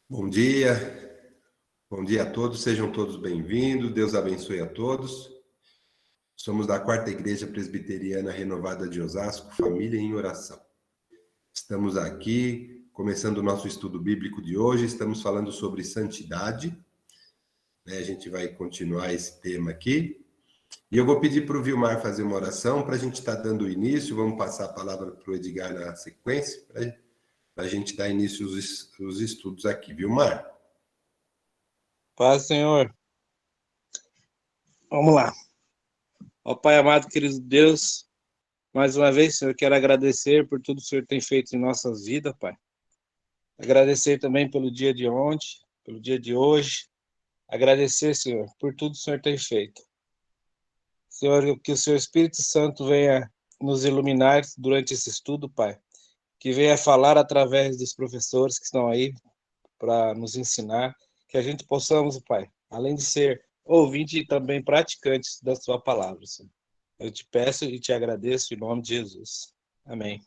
Bom dia a todos, sejam todos bem-vindos, Deus abençoe a todos. Somos da Quarta Igreja Presbiteriana Renovada de Osasco, Família em Oração. Estamos aqui, começando o nosso estudo bíblico de hoje, estamos falando sobre santidade, né? A gente vai continuar esse tema aqui. E eu vou pedir para o Vilmar fazer uma oração para a gente estar dando início, vamos passar a palavra para o Edgar na sequência, para a gente dar início aos estudos aqui. Vilmar? Paz, Senhor. Vamos lá. Ó Pai amado, querido Deus, mais uma vez, Senhor, quero agradecer por tudo que o Senhor tem feito em nossas vidas, Pai. Agradecer também pelo dia de ontem, pelo dia de hoje. Agradecer, Senhor, por tudo que o Senhor tem feito. Senhor, que o Seu Espírito Santo venha nos iluminar durante esse estudo, Pai. Que venha falar através dos professores que estão aí para nos ensinar. Que a gente possamos, Pai, além de ser ouvinte e também praticantes da Sua palavra, Senhor. Eu te peço e te agradeço em nome de Jesus. Amém.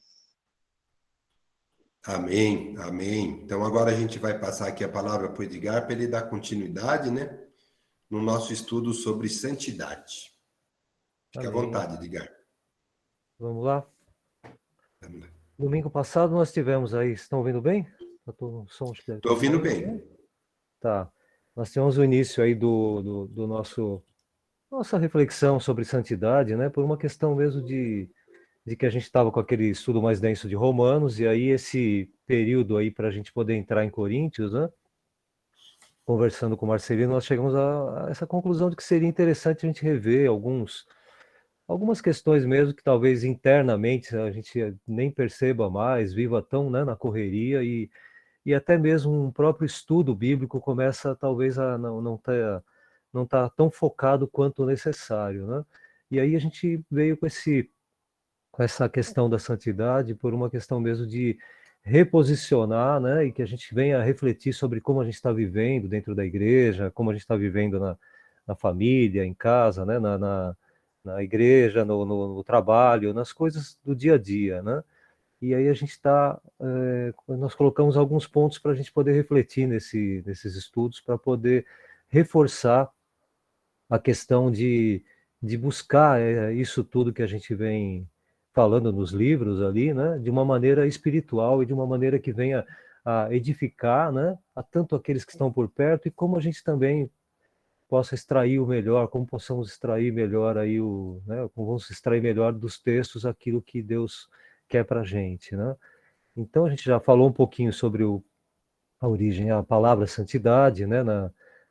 Amém, amém. Então agora a gente vai passar aqui a palavra para o Edgar para ele dar continuidade, né, no nosso estudo sobre santidade. Fique à Amém. vontade, Edgar. Vamos lá. Vamos lá. Domingo passado nós tivemos aí, estão ouvindo bem? O som acho que deve Estou estar ouvindo saindo. bem. Tá. Nós tivemos o início aí do nossa reflexão sobre santidade, né? Por uma questão mesmo de que a gente estava com aquele estudo mais denso de Romanos, e aí esse período aí para a gente poder entrar em Coríntios, né? Conversando com o Marcelino, nós chegamos a essa conclusão de que seria interessante a gente rever algumas questões mesmo que talvez internamente a gente nem perceba mais, viva tão, né, na correria, e até mesmo um próprio estudo bíblico começa talvez a não tá tão focado quanto necessário, né? E aí a gente veio com essa questão da santidade por uma questão mesmo de reposicionar, né, e que a gente venha refletir sobre como a gente está vivendo dentro da igreja, como a gente está vivendo na família, em casa, né, na igreja, no trabalho, nas coisas do dia a dia, né? E aí a gente nós colocamos alguns pontos para a gente poder refletir nesses estudos, para poder reforçar a questão de buscar isso tudo que a gente vem falando nos livros ali, né, de uma maneira espiritual e de uma maneira que venha a edificar, né, a tanto aqueles que estão por perto e como a gente também possa extrair o melhor, como possamos extrair melhor aí né, como vamos extrair melhor dos textos aquilo que Deus quer para a gente, né? Então a gente já falou um pouquinho sobre a origem, a palavra santidade, né,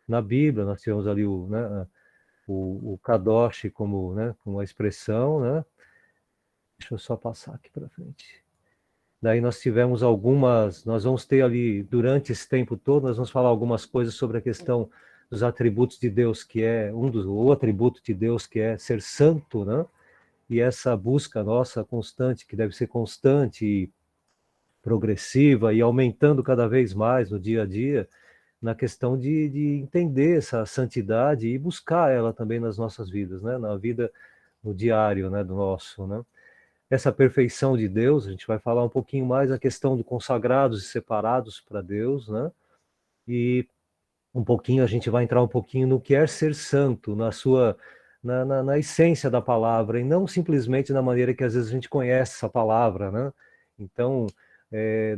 na Bíblia, nós tivemos ali o Kadosh como, né, como a expressão, né? Deixa eu só passar aqui para frente. Daí nós tivemos nós vamos ter ali, durante esse tempo todo, nós vamos falar algumas coisas sobre a questão dos atributos de Deus, que é o atributo de Deus, que é ser santo, né? E essa busca nossa constante, que deve ser constante e progressiva e aumentando cada vez mais no dia a dia, na questão de entender essa santidade e buscar ela também nas nossas vidas, né? Na vida, no diário, né, do nosso, né? Essa perfeição de Deus, a gente vai falar um pouquinho mais a questão de consagrados e separados para Deus, né? E um pouquinho, a gente vai entrar um pouquinho no que é ser santo, na essência da palavra, e não simplesmente na maneira que às vezes a gente conhece essa palavra, né? Então,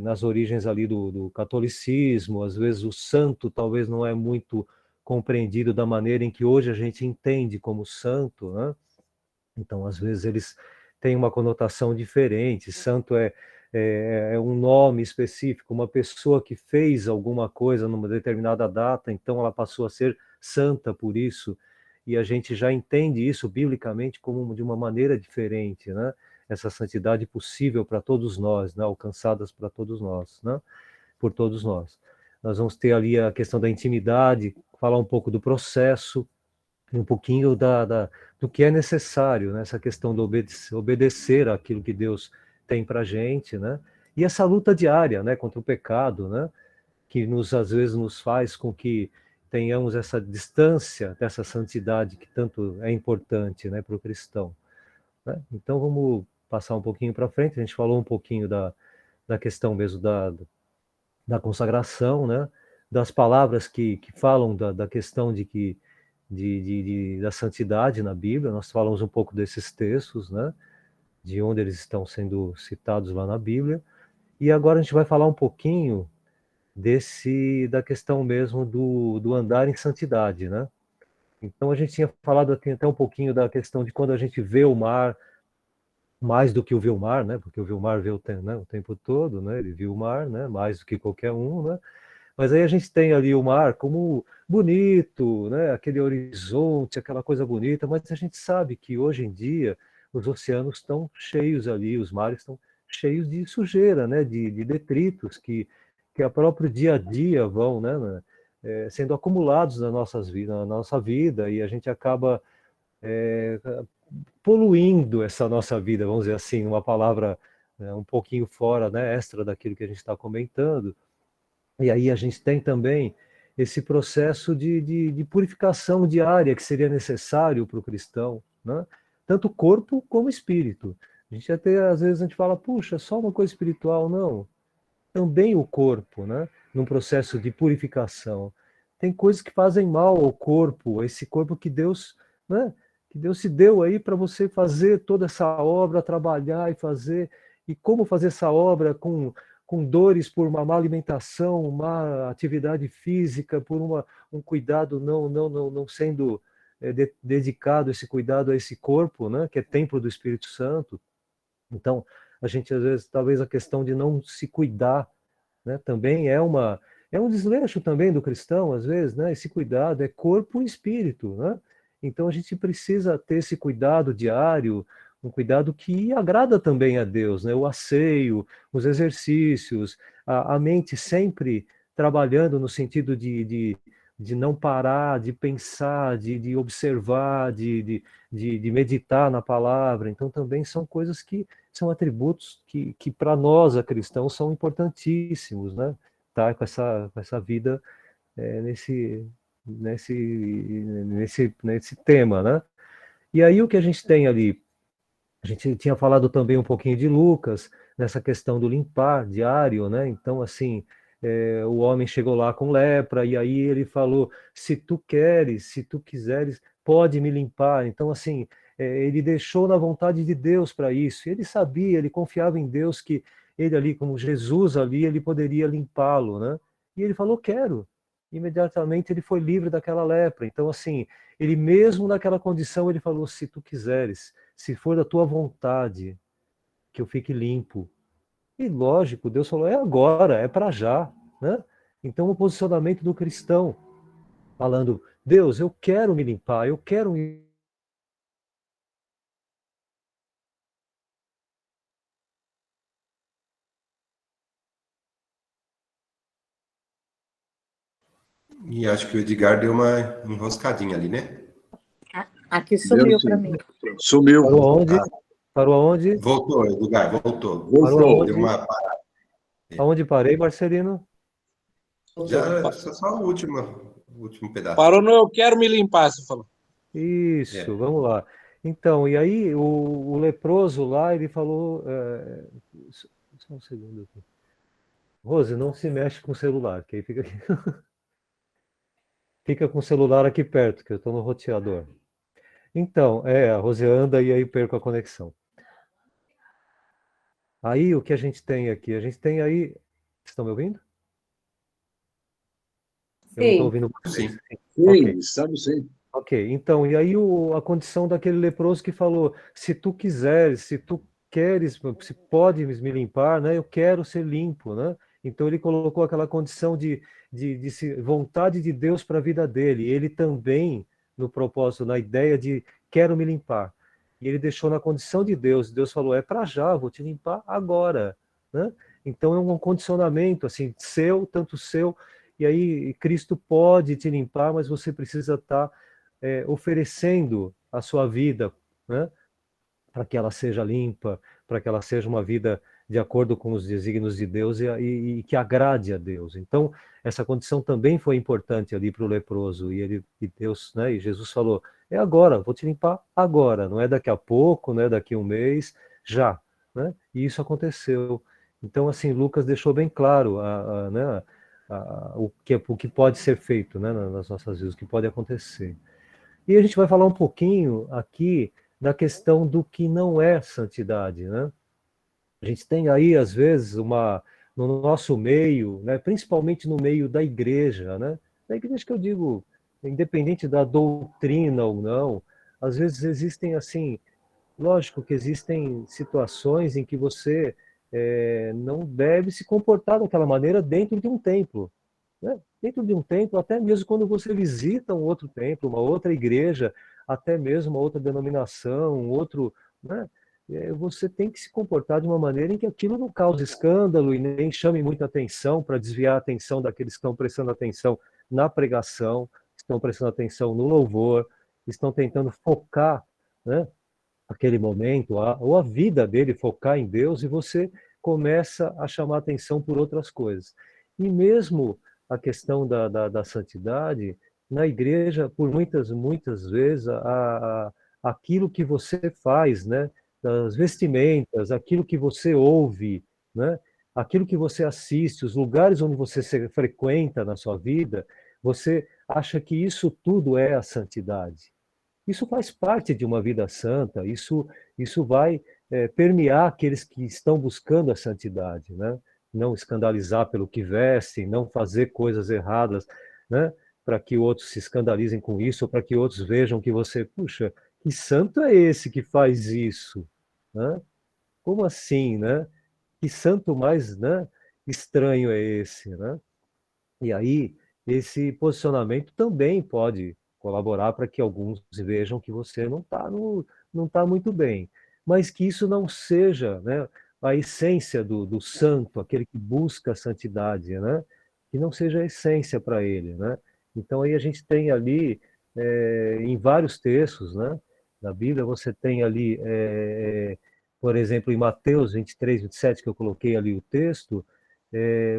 nas origens ali do catolicismo, às vezes o santo talvez não é muito compreendido da maneira em que hoje a gente entende como santo, né? Então, às vezes, eles têm uma conotação diferente. Santo é um nome específico, uma pessoa que fez alguma coisa numa determinada data, então ela passou a ser santa por isso. E a gente já entende isso biblicamente como de uma maneira diferente, né? Essa santidade possível para todos nós, né? Alcançadas para todos nós, né? Por todos nós. Nós vamos ter ali a questão da intimidade, falar um pouco do processo, um pouquinho do que é necessário, né? Essa questão do obedecer àquilo que Deus tem para a gente, né? E essa luta diária, né, contra o pecado, né? Que às vezes nos faz com que tenhamos essa distância dessa santidade que tanto é importante, né, para o cristão, né? Então vamos passar um pouquinho para frente. A gente falou um pouquinho da questão mesmo da consagração, né? das palavras que falam da questão da santidade na Bíblia. Nós falamos um pouco desses textos, né? De onde eles estão sendo citados lá na Bíblia. E agora a gente vai falar um pouquinho da questão mesmo do andar em santidade, né? Então a gente tinha falado até um pouquinho da questão de quando a gente vê o mar, mais do que o Vilmar, né? Porque o Vilmar vê o tempo todo, né? Ele viu o mar, né? Mais do que qualquer um, né? Mas aí a gente tem ali o mar como bonito, né? Aquele horizonte, aquela coisa bonita, mas a gente sabe que hoje em dia os oceanos estão cheios ali, os mares estão cheios de sujeira, né? De detritos que a próprio dia a dia vão, né? Sendo acumulados na nossa vida, e a gente acaba poluindo essa nossa vida, vamos dizer assim, uma palavra um pouquinho fora, né? Extra daquilo que a gente está comentando. E aí a gente tem também esse processo de purificação diária que seria necessário para o cristão, né? Tanto corpo como espírito. A gente até, às vezes, a gente fala, puxa, só uma coisa espiritual. Não, também o corpo, né? Num processo de purificação. Tem coisas que fazem mal ao corpo, esse corpo que Deus, né? Que Deus se deu aí para você fazer toda essa obra, trabalhar e fazer. E como fazer essa obra com dores por uma má alimentação, má atividade física, por um cuidado não sendo dedicado, esse cuidado a esse corpo, né? Que é templo do Espírito Santo. Então, a gente, às vezes, talvez a questão de não se cuidar, né, também é um desleixo também do cristão, às vezes, né? Esse cuidado é corpo e espírito, né? Então, a gente precisa ter esse cuidado diário, um cuidado que agrada também a Deus, né? O asseio, os exercícios, a mente sempre trabalhando no sentido de não parar, de pensar, de observar, de meditar na palavra. Então, também são coisas que são atributos que para nós, cristãos, são importantíssimos, né? Tá com essa vida nesse, nesse tema, né? E aí o que a gente tem ali, a gente tinha falado também um pouquinho de Lucas, nessa questão do limpar diário, né? Então, assim, o homem chegou lá com lepra, e aí ele falou, se tu queres, se tu quiseres, pode me limpar. Então, assim, ele deixou na vontade de Deus para isso. Ele sabia, ele confiava em Deus que ele ali, como Jesus ali, ele poderia limpá-lo, né? E ele falou, quero. Imediatamente ele foi livre daquela lepra. Então, assim, ele mesmo naquela condição, ele falou, se tu quiseres, se for da tua vontade, que eu fique limpo. E lógico, Deus falou, é agora, é para já, né? Então o posicionamento do cristão, falando, Deus, eu quero me limpar, eu quero me... E acho que o Edgar deu uma enroscadinha ali, né? Aqui sumiu para mim. Sumiu. Parou aonde? Parou aonde? Voltou, Edgar, voltou. Parou aonde? Deu uma parada. Aonde parei, Marcelino? Já, só o último pedaço. Parou no eu quero me limpar, você falou. Isso, vamos lá. Então, e aí o leproso lá, ele falou... só um segundo aqui. Rose, não se mexe com o celular, que aí fica aqui. Fica com o celular aqui perto, que eu estou no roteador. Então, a Rose anda e aí perco a conexão. Aí, o que a gente tem aqui? A gente tem aí... Estão me ouvindo? Eu não estou ouvindo vocês. Sim, Ok. estamos sim. Ok, então, e aí a condição daquele leproso que falou, se tu quiseres, se tu queres, se podes me limpar, né? Eu quero ser limpo, né? Então ele colocou aquela condição de vontade de Deus para a vida dele. Ele também, no propósito, na ideia de quero me limpar. E ele deixou na condição de Deus. Deus falou, é para já, vou te limpar agora, né? Então é um condicionamento, assim, seu, tanto seu. E aí Cristo pode te limpar, mas você precisa estar oferecendo a sua vida, né, para que ela seja limpa, para que ela seja uma vida de acordo com os desígnios de Deus e que agrade a Deus. Então, essa condição também foi importante ali para o leproso, e Deus, né, e Jesus falou, é agora, vou te limpar agora, não é daqui a pouco, não é daqui a um mês, já, né? E isso aconteceu. Então, assim, Lucas deixou bem claro né, o que pode ser feito, né, nas nossas vidas, o que pode acontecer. E a gente vai falar um pouquinho aqui da questão do que não é santidade, né? A gente tem aí, às vezes, no nosso meio, né, principalmente no meio da igreja, né? Da igreja que eu digo, independente da doutrina ou não, às vezes existem, assim, lógico que existem situações em que você não deve se comportar daquela maneira dentro de um templo, né? Dentro de um templo, até mesmo quando você visita um outro templo, uma outra igreja, até mesmo uma outra denominação, um outro, né? Você tem que se comportar de uma maneira em que aquilo não cause escândalo e nem chame muita atenção para desviar a atenção daqueles que estão prestando atenção na pregação, estão prestando atenção no louvor, estão tentando focar, né, aquele momento, ou a vida dele focar em Deus, e você começa a chamar atenção por outras coisas. E mesmo a questão da santidade, na igreja, por muitas vezes, aquilo que você faz, né, das vestimentas, aquilo que você ouve, né, aquilo que você assiste, os lugares onde você se frequenta na sua vida, você acha que isso tudo é a santidade. Isso faz parte de uma vida santa, isso vai permear aqueles que estão buscando a santidade, né? Não escandalizar pelo que vestem, não fazer coisas erradas, né? Para que outros se escandalizem com isso, ou para que outros vejam que você, puxa, que santo é esse que faz isso, né? Como assim, né? Que santo mais, né, estranho é esse, né? E aí, esse posicionamento também pode colaborar para que alguns vejam que você não tá muito bem. Mas que isso não seja, né, a essência do santo, aquele que busca a santidade, né? Que não seja a essência para ele, né? Então aí a gente tem ali, em vários textos, né, da Bíblia, você tem ali, por exemplo, em Mateus 23, 27, que eu coloquei ali o texto,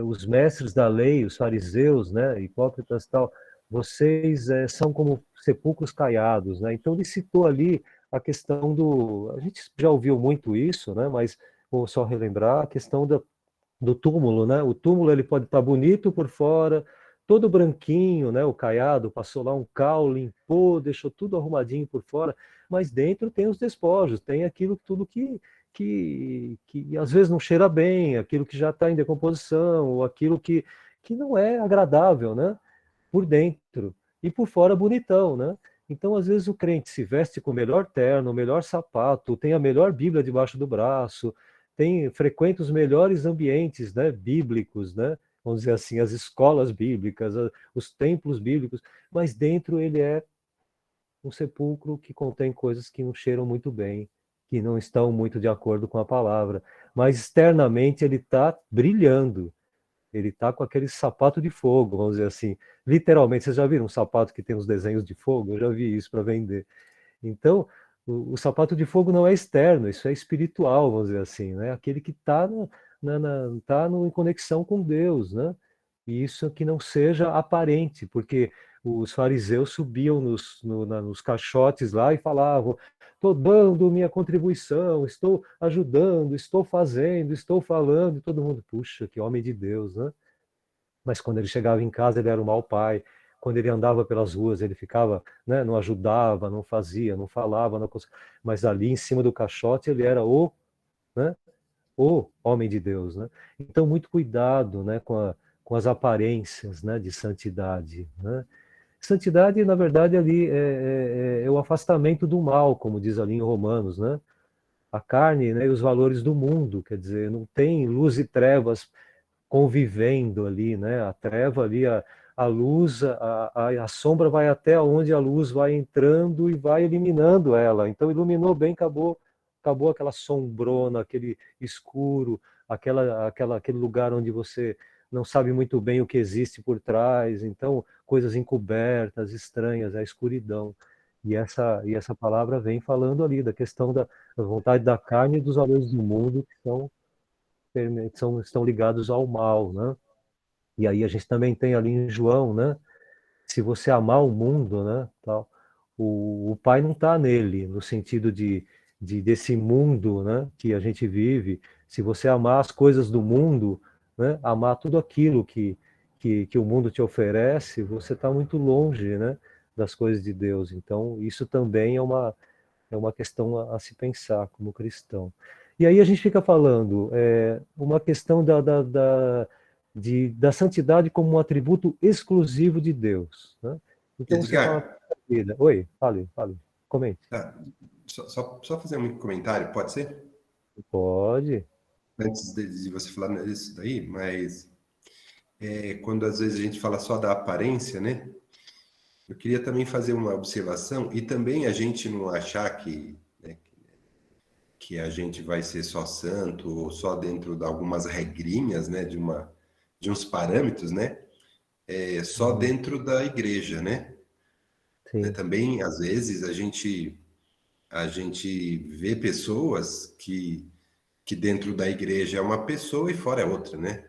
os mestres da lei, os fariseus, né, hipócritas e tal, vocês são como sepulcros caiados, né? Então ele citou ali a questão a gente já ouviu muito isso, né? Mas vou só relembrar a questão do túmulo, né? O túmulo ele pode estar bonito por fora, todo branquinho, né? O caiado passou lá um cal, limpou, deixou tudo arrumadinho por fora, mas dentro tem os despojos, tem aquilo tudo que às vezes não cheira bem, aquilo que já está em decomposição, ou aquilo que não é agradável, né? Por dentro e por fora bonitão, né? Então, às vezes, o crente se veste com o melhor terno, o melhor sapato, tem a melhor Bíblia debaixo do braço, frequenta os melhores ambientes, né, bíblicos, né? Vamos dizer assim, as escolas bíblicas, os templos bíblicos, mas dentro ele é um sepulcro que contém coisas que não cheiram muito bem, que não estão muito de acordo com a palavra, mas externamente ele está brilhando. Ele está com aquele sapato de fogo, vamos dizer assim. Literalmente, vocês já viram um sapato que tem os desenhos de fogo? Eu já vi isso para vender. Então, o sapato de fogo não é externo, isso é espiritual, vamos dizer assim, né? Aquele que está em conexão com Deus, né? E isso que não seja aparente, porque os fariseus subiam nos caixotes lá e falavam: estou dando minha contribuição, estou ajudando, estou fazendo, estou falando, e todo mundo, puxa, que homem de Deus, né? Mas quando ele chegava em casa, ele era um mau pai. Quando ele andava pelas ruas, ele ficava, né, não ajudava, não fazia, não falava, mas ali em cima do caixote ele era né, o homem de Deus, né? Então, muito cuidado, né, com as aparências, né, de santidade, né? Santidade, na verdade, ali é o afastamento do mal, como diz ali em Romanos, né? A carne, né, e os valores do mundo, quer dizer, não tem luz e trevas convivendo ali, né? A treva ali, a luz, a sombra vai até onde a luz vai entrando e vai eliminando ela. Então iluminou bem, acabou aquela sombrona, aquele escuro, aquele lugar onde você não sabe muito bem o que existe por trás. Então coisas encobertas, estranhas, a escuridão. E essa palavra vem falando ali da questão da vontade da carne e dos valores do mundo que estão ligados ao mal, né? E aí a gente também tem ali em João, né? Se você amar o mundo, né? Tal, o Pai não está nele, no sentido desse mundo, né? Que a gente vive. Se você amar as coisas do mundo, né? Amar tudo aquilo que que o mundo te oferece, você está muito longe, né, das coisas de Deus. Então, isso também é uma questão a se pensar como cristão. E aí a gente fica falando uma questão da santidade como um atributo exclusivo de Deus, né? Então você fala, Edgar, vida. Oi, fale, comente. tá, só fazer um comentário, pode ser? Pode. Antes de você falar isso daí, mas quando às vezes a gente fala só da aparência, né? Eu queria também fazer uma observação e também a gente não achar que a gente vai ser só santo ou só dentro de algumas regrinhas, né? De uns parâmetros, né? Só dentro da igreja, né? Sim, Também, às vezes, a gente vê pessoas que dentro da igreja é uma pessoa e fora é outra, né?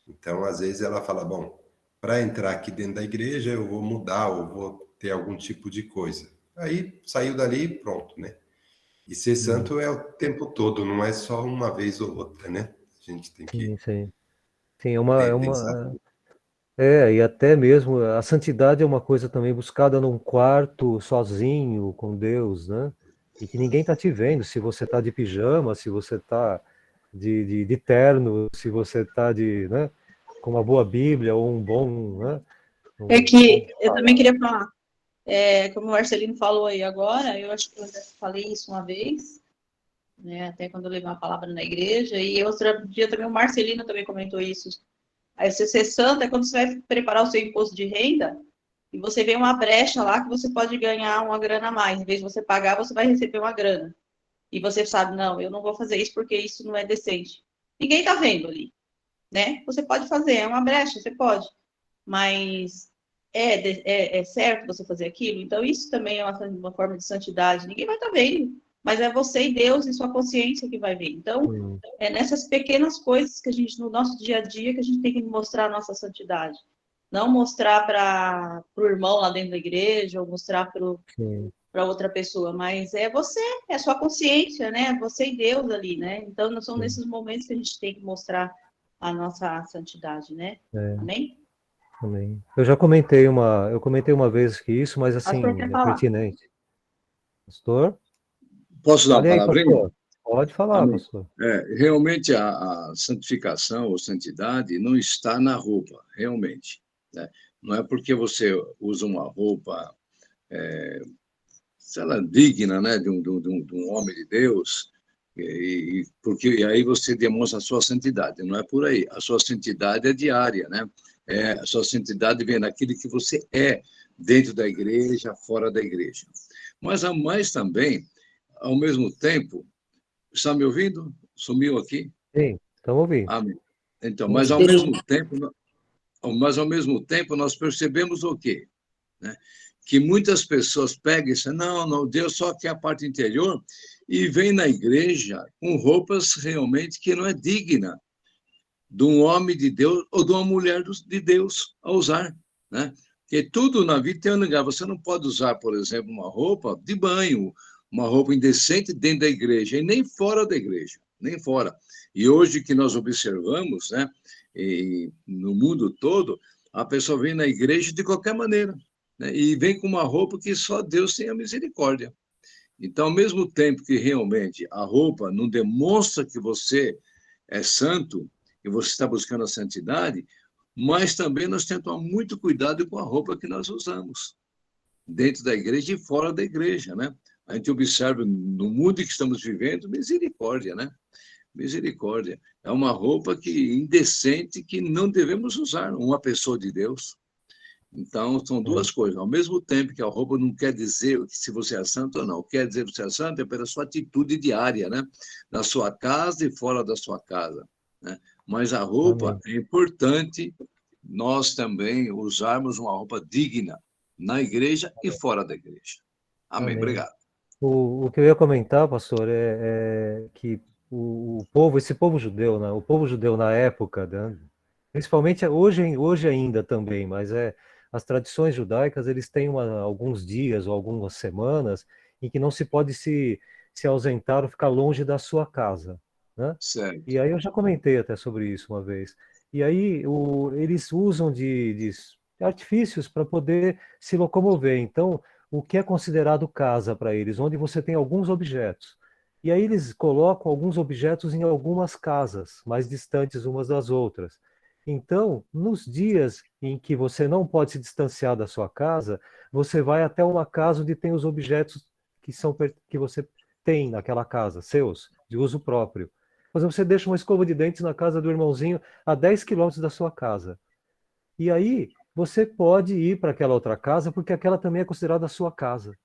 Então, às vezes ela fala, bom, para entrar aqui dentro da igreja eu vou mudar ou vou ter algum tipo de coisa. Aí saiu dali e pronto, né? E ser santo é o tempo todo, não é só uma vez ou outra, né? A gente tem que sim. Sim, pensar. e até mesmo a santidade é uma coisa também buscada num quarto sozinho com Deus, né? E que ninguém está te vendo, se você está de pijama, se você está de terno, se você está né, com uma boa Bíblia ou um bom, né, É um bom que eu também queria falar, como o Marcelino falou aí agora, eu acho que eu já falei isso uma vez, né, até quando eu levei uma palavra na igreja, e outro dia também o Marcelino também comentou isso. Aí você ser santo é quando você vai preparar o seu imposto de renda e você vê uma brecha lá que você pode ganhar uma grana a mais. Em vez de você pagar, você vai receber uma grana. E você sabe, não, eu não vou fazer isso porque isso não é decente. Ninguém tá vendo ali, né? Você pode fazer, é uma brecha, você pode. Mas é certo você fazer aquilo? Então, isso também é uma forma de santidade. Ninguém vai estar vendo, mas é você e Deus e sua consciência que vai ver. Então, Sim, é nessas pequenas coisas que a gente, no nosso dia a dia, que a gente tem que mostrar a nossa santidade. Não mostrar para o irmão lá dentro da igreja, ou mostrar sim, para outra pessoa, mas é você, é a sua consciência, né? Você e Deus ali, né? Então, não são sim, nesses momentos que a gente tem que mostrar a nossa santidade, né? é, Amém? também. Eu comentei uma vez que isso, mas Pastor, assim, quer é falar? pertinente. Pastor? Posso dar uma Fale aí, palavrinha? pastor. Pode falar, Amém. pastor. Realmente a santificação ou santidade não está na roupa, realmente, né? Não é porque você usa uma roupa, sei lá, digna, né, de um homem de Deus, e aí você demonstra a sua santidade. Não é por aí. A sua santidade é diária, né? A sua santidade vem naquilo que você é dentro da igreja, fora da igreja. Mas há mais também, ao mesmo tempo. Está me ouvindo? Sumiu aqui? Sim, estamos ouvindo. Amém. Então, Estamos ouvindo. mas ao mesmo tempo nós percebemos o quê? Né? Que muitas pessoas pegam e dizem, não, Deus só quer a parte interior, e vem na igreja com roupas realmente que não é digna de um homem de Deus ou de uma mulher de Deus a usar, né? Porque tudo na vida tem um lugar. Você não pode usar, por exemplo, uma roupa de banho, uma roupa indecente dentro da igreja, e nem fora da igreja, nem fora. E hoje que nós observamos, né, e no mundo todo, a pessoa vem na igreja de qualquer maneira, né, e vem com uma roupa que só Deus tem a misericórdia. Então, ao mesmo tempo que realmente a roupa não demonstra que você é santo e você está buscando a santidade, mas também nós temos que tomar muito cuidado com a roupa que nós usamos, dentro da igreja e fora da igreja, né? A gente observa no mundo que estamos vivendo, misericórdia, né? Misericórdia. É uma roupa indecente que não devemos usar, uma pessoa de Deus. Então, são duas coisas. Ao mesmo tempo que a roupa não quer dizer se você é santo ou não. Quer dizer que você é santo é pela sua atitude diária, né? Na sua casa e fora da sua casa, né? Mas a roupa Amém. é importante nós também usarmos uma roupa digna na igreja e fora da igreja. Amém. Amém. Obrigado. O que eu ia comentar, pastor, é que o povo, esse povo judeu, né, o povo judeu na época, né, principalmente hoje ainda também, mas as tradições judaicas, eles têm alguns dias ou algumas semanas em que não se pode se ausentar ou ficar longe da sua casa, né? Certo. E aí eu já comentei até sobre isso uma vez. E aí eles usam de artifícios para poder se locomover. Então, o que é considerado casa para eles? Onde você tem alguns objetos. E aí eles colocam alguns objetos em algumas casas, mais distantes umas das outras. Então, nos dias em que você não pode se distanciar da sua casa, você vai até uma casa onde tem os objetos que você tem naquela casa, seus, de uso próprio. Por exemplo, você deixa uma escova de dentes na casa do irmãozinho a 10 quilômetros da sua casa. E aí você pode ir para aquela outra casa, porque aquela também é considerada a sua casa.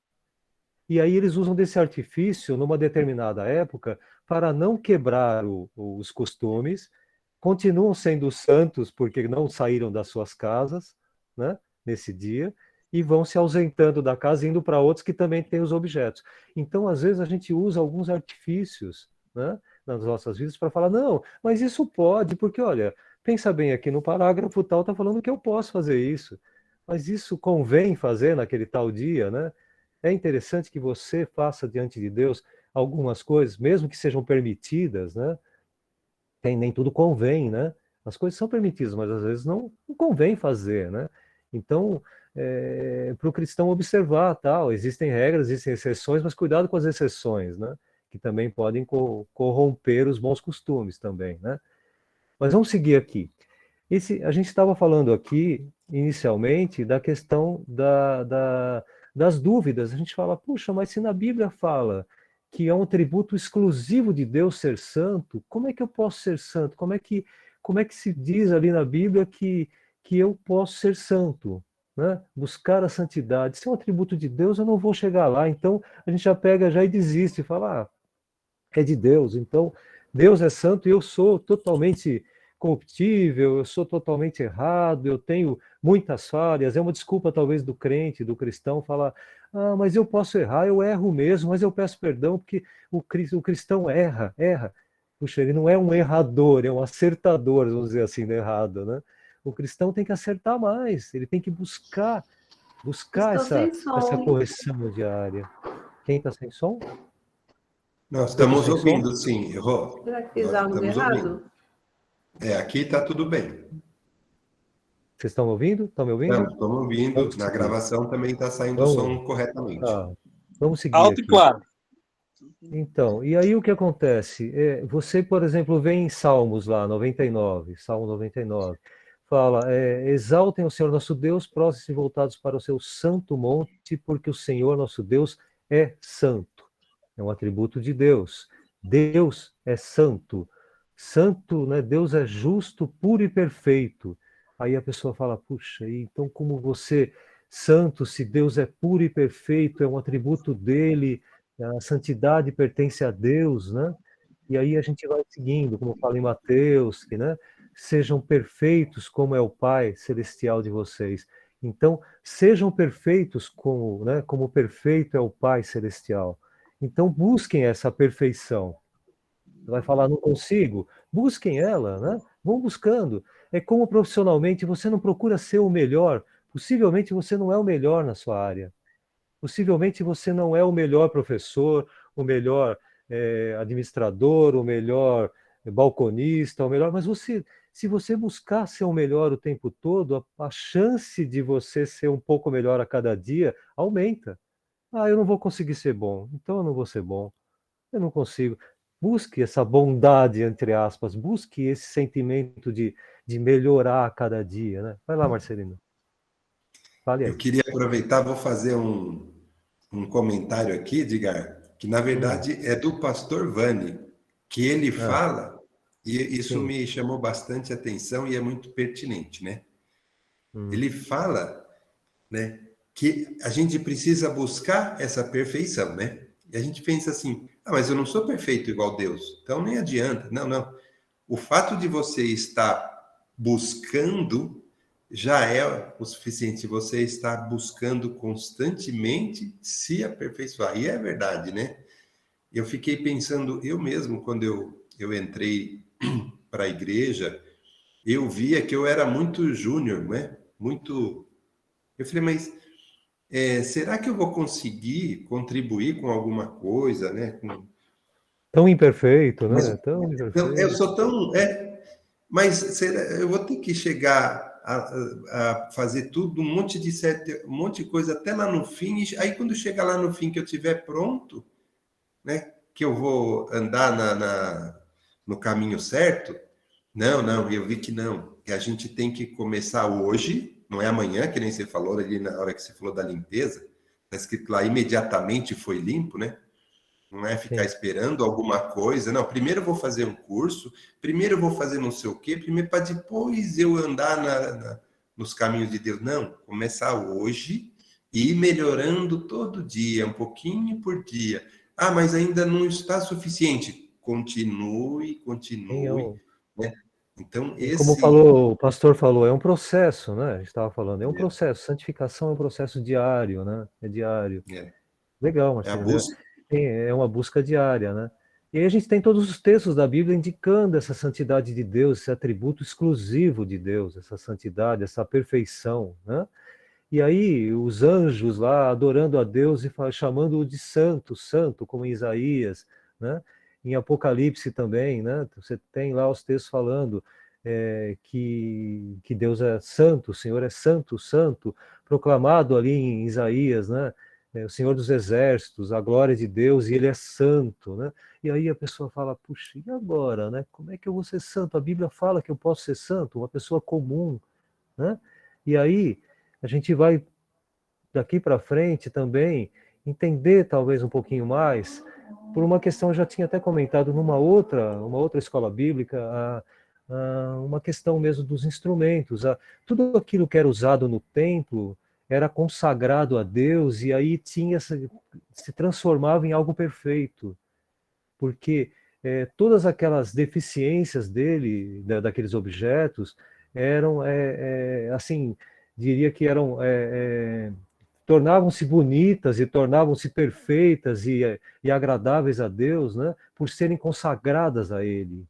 E aí eles usam desse artifício numa determinada época para não quebrar os costumes, continuam sendo santos porque não saíram das suas casas, né, nesse dia, e vão se ausentando da casa, indo para outros que também têm os objetos. Então, às vezes, a gente usa alguns artifícios, né, nas nossas vidas para falar, não, mas isso pode, porque, olha, pensa bem aqui no parágrafo tal, está falando que eu posso fazer isso, mas isso convém fazer naquele tal dia, né? É interessante que você faça diante de Deus algumas coisas, mesmo que sejam permitidas, né? Nem tudo convém, né? As coisas são permitidas, mas às vezes não convém fazer, né? Então, para o cristão observar, tal, existem regras, existem exceções, mas cuidado com as exceções, né? Que também podem corromper os bons costumes também, né? Mas vamos seguir aqui. A gente estava falando aqui, inicialmente, da questão das dúvidas. A gente fala, puxa, mas se na Bíblia fala que é um atributo exclusivo de Deus ser santo, como é que eu posso ser santo? Como é que se diz ali na Bíblia que eu posso ser santo? Né? Buscar a santidade. Se é um atributo de Deus, eu não vou chegar lá. Então, a gente já pega já e desiste, e fala, é de Deus. Então, Deus é santo e eu sou totalmente corruptível, eu sou totalmente errado, eu tenho muitas falhas. É uma desculpa, talvez, do crente, do cristão, falar: ah, mas eu posso errar, eu erro mesmo, mas eu peço perdão, porque o cristão erra. Puxa, ele não é um errador, é um acertador, vamos dizer assim, do errado, né? O cristão tem que acertar mais, ele tem que buscar Estou sem essa som. correção diária. Quem está sem som? Nós Todos estamos sem som? ouvindo, sim. Rô, Será que fiz nós algo estamos errado? ouvindo. Aqui está tudo bem. Vocês estão ouvindo? Estão me ouvindo? Estamos ouvindo. Vamos Na seguir. gravação também está saindo o Vamos, som corretamente. vamos seguir Alto e aqui. claro. Então, e aí o que acontece? Você, por exemplo, vê em Salmos lá, 99, Salmo 99, fala, exaltem o Senhor nosso Deus, próximos e voltados para o seu santo monte, porque o Senhor nosso Deus é santo. É um atributo de Deus. Deus é santo. Santo, né? Deus é justo, puro e perfeito. Aí a pessoa fala, puxa, então como você, santo, se Deus é puro e perfeito, é um atributo dele, a santidade pertence a Deus, né? E aí a gente vai seguindo, como fala em Mateus, que, né, sejam perfeitos como é o Pai celestial de vocês. Então, sejam perfeitos como, né, como perfeito é o Pai celestial. Então, busquem essa perfeição. Você vai falar, não consigo? Busquem ela, né? Vão buscando. É como profissionalmente, você não procura ser o melhor. Possivelmente você não é o melhor na sua área. Possivelmente você não é o melhor professor, o melhor administrador, o melhor balconista, o melhor, mas se você buscar ser o melhor o tempo todo, a chance de você ser um pouco melhor a cada dia aumenta. Ah, eu não vou conseguir ser bom, então eu não vou ser bom. Eu não consigo. Busque essa bondade, entre aspas, busque esse sentimento de melhorar a cada dia, né? Vai lá, Marcelino. Fale Eu aí. queria aproveitar, vou fazer um comentário aqui, Edgar, que na verdade é do pastor Vani, que ele fala, e isso Sim. me chamou bastante atenção e é muito pertinente, né? Ele fala, né, que a gente precisa buscar essa perfeição, né? E a gente pensa assim, mas eu não sou perfeito igual Deus, então nem adianta. Não, não. O fato de você estar buscando já é o suficiente. Você está buscando constantemente se aperfeiçoar. E é verdade, né? Eu fiquei pensando, eu mesmo, quando eu entrei para a igreja, eu via que eu era muito júnior, né? Muito. Eu falei, mas será que eu vou conseguir contribuir com alguma coisa, né? Tão imperfeito, Mas né? Tão eu imperfeito. sou tão. Mas eu vou ter que chegar a fazer tudo, um monte de coisa até lá no fim, e aí quando chegar lá no fim que eu estiver pronto, né, que eu vou andar no caminho certo. Não, eu vi que não, que a gente tem que começar hoje, não é amanhã, que nem você falou ali na hora que você falou da limpeza, está escrito lá, imediatamente foi limpo, né? Não é ficar Sim. esperando alguma coisa. Não, primeiro eu vou fazer um curso, primeiro eu vou fazer não sei o quê, primeiro para depois eu andar nos caminhos de Deus. Não, começar hoje e ir melhorando todo dia, um pouquinho por dia. Ah, mas ainda não está suficiente. Continue, Sim, continue, né? Então, como o pastor falou, é um processo, né? A gente estava falando, é um processo. Santificação é um processo diário, né? É diário. é, Legal, é a Marcelo. busca. É uma busca diária, né? E aí a gente tem todos os textos da Bíblia indicando essa santidade de Deus, esse atributo exclusivo de Deus, essa santidade, essa perfeição, né? E aí os anjos lá adorando a Deus e chamando-o de santo, santo, como em Isaías, né? Em Apocalipse também, né? Você tem lá os textos falando que Deus é santo, o Senhor é santo, santo, proclamado ali em Isaías, né? O Senhor dos Exércitos, a glória de Deus, e Ele é santo, né? E aí a pessoa fala, puxa, e agora, né? Como é que eu vou ser santo? A Bíblia fala que eu posso ser santo, uma pessoa comum, né? E aí a gente vai daqui para frente também entender talvez um pouquinho mais, por uma questão eu já tinha até comentado uma outra escola bíblica, uma questão mesmo dos instrumentos, tudo aquilo que era usado no templo era consagrado a Deus e aí se transformava em algo perfeito, porque todas aquelas deficiências daqueles objetos eram assim, diria que eram tornavam-se bonitas e tornavam-se perfeitas e agradáveis a Deus, né, por serem consagradas a Ele.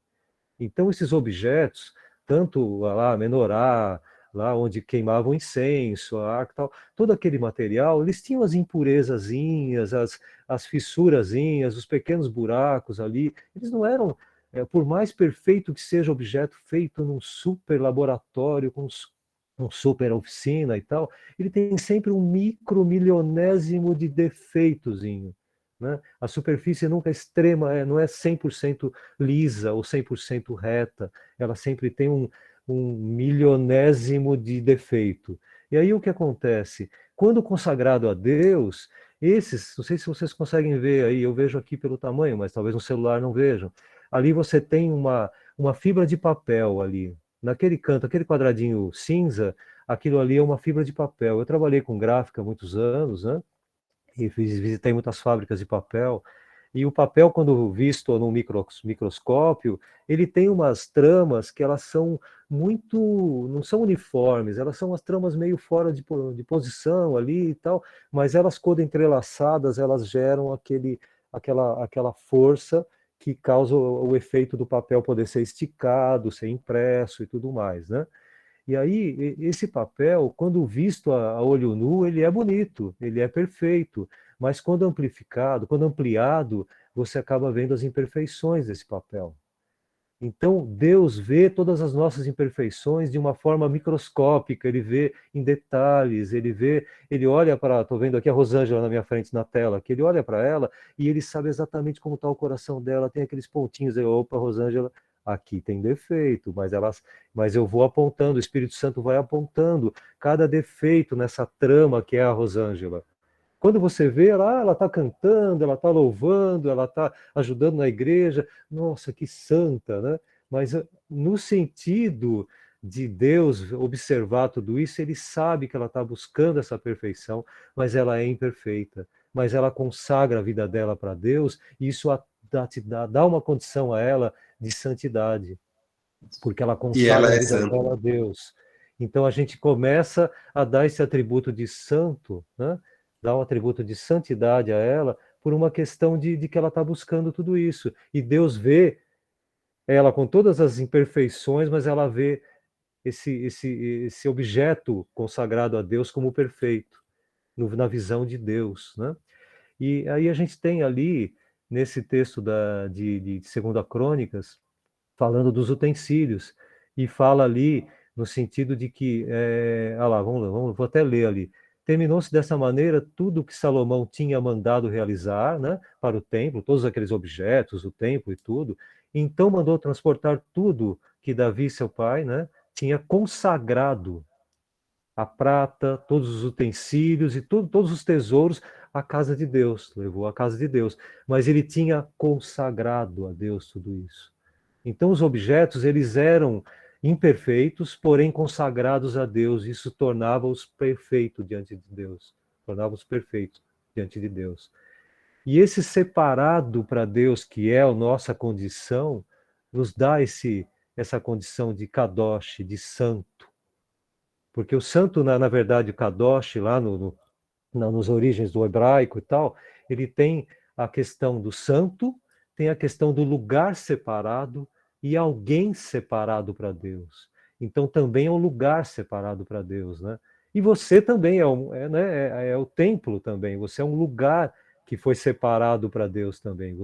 Então, esses objetos, tanto lá a menorá, lá onde queimavam incenso, a arca, tal, todo aquele material, eles tinham as impurezazinhas, as fissurazinhas, os pequenos buracos ali. Eles não eram, por mais perfeito que seja o objeto feito num super laboratório, com um super oficina e tal, ele tem sempre um micromilionésimo de defeitozinho, né? A superfície nunca é extrema, não é 100% lisa ou 100% reta, ela sempre tem um milionésimo de defeito. E aí o que acontece? Quando consagrado a Deus, esses, não sei se vocês conseguem ver aí, eu vejo aqui pelo tamanho, mas talvez no celular não vejam. Ali você tem uma fibra de papel ali. Naquele canto, aquele quadradinho cinza, aquilo ali é uma fibra de papel. Eu trabalhei com gráfica há muitos anos, né? E visitei muitas fábricas de papel, e o papel, quando visto no microscópio, ele tem umas tramas que elas são muito, não são uniformes, elas são umas tramas meio fora de posição ali e tal, mas elas, quando entrelaçadas, elas geram aquela força que causa o efeito do papel poder ser esticado, ser impresso e tudo mais, né? E aí, esse papel, quando visto a olho nu, ele é bonito, ele é perfeito, mas quando amplificado, quando ampliado, você acaba vendo as imperfeições desse papel. Então, Deus vê todas as nossas imperfeições de uma forma microscópica, ele vê em detalhes, ele olha para, estou vendo aqui a Rosângela na minha frente na tela, que ele olha para ela e ele sabe exatamente como está o coração dela, tem aqueles pontinhos aí, opa, Rosângela, aqui tem defeito, mas eu vou apontando, o Espírito Santo vai apontando cada defeito nessa trama que é a Rosângela. Quando você vê ela está cantando, ela está louvando, ela está ajudando na igreja, nossa, que santa, né? Mas no sentido de Deus observar tudo isso, ele sabe que ela está buscando essa perfeição, mas ela é imperfeita. Mas ela consagra a vida dela para Deus, e isso dá uma condição a ela de santidade, porque ela E ela consagra a é vida santa. dela a Deus. Então a gente começa a dar esse atributo de santo, né? Dar um atributo de santidade a ela por uma questão de que ela está buscando tudo isso. E Deus vê ela com todas as imperfeições, mas ela vê esse objeto consagrado a Deus como perfeito, na visão de Deus, né? E aí a gente tem ali, nesse texto de 2 Crônicas, falando dos utensílios. e fala ali no sentido de que, olha lá, vou até ler ali. Terminou-se dessa maneira tudo que Salomão tinha mandado realizar, né, para o templo, todos aqueles objetos, o templo e tudo. Então mandou transportar tudo que Davi, seu pai, né, tinha consagrado, a prata, todos os utensílios e todos os tesouros à casa de Deus, levou à casa de Deus. Mas ele tinha consagrado a Deus tudo isso. Então os objetos, eles eram imperfeitos, porém consagrados a Deus. Isso tornava-os perfeitos diante de Deus. Tornava-os perfeitos diante de Deus. E esse separado para Deus, que é a nossa condição, nos dá essa condição de kadosh, de santo. Porque o santo, na verdade, o kadosh, lá nos origens do hebraico e tal, ele tem a questão do santo, tem a questão do lugar separado e alguém separado para Deus. Então também é um lugar separado para Deus, né? E você também é o templo também, você é um lugar que foi separado para Deus também.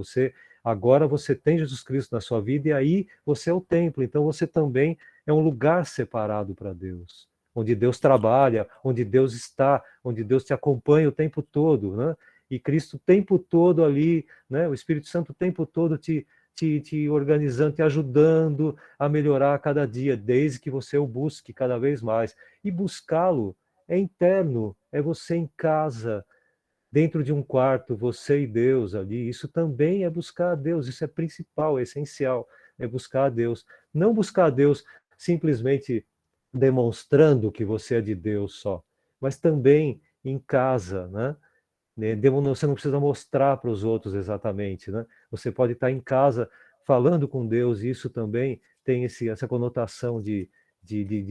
Agora você tem Jesus Cristo na sua vida e aí você é o templo, então você também é um lugar separado para Deus, onde Deus trabalha, onde Deus está, onde Deus te acompanha o tempo todo, né? E Cristo o tempo todo ali, né? O Espírito Santo o tempo todo te organizando, te ajudando a melhorar a cada dia, desde que você o busque cada vez mais. E buscá-lo é interno, é você em casa, dentro de um quarto, você e Deus ali. Isso também é buscar a Deus, isso é principal, é essencial, é buscar a Deus. Não buscar a Deus simplesmente demonstrando que você é de Deus só, mas também em casa, né? Você não precisa mostrar para os outros exatamente, né? Você pode estar em casa falando com Deus, e isso também tem essa conotação de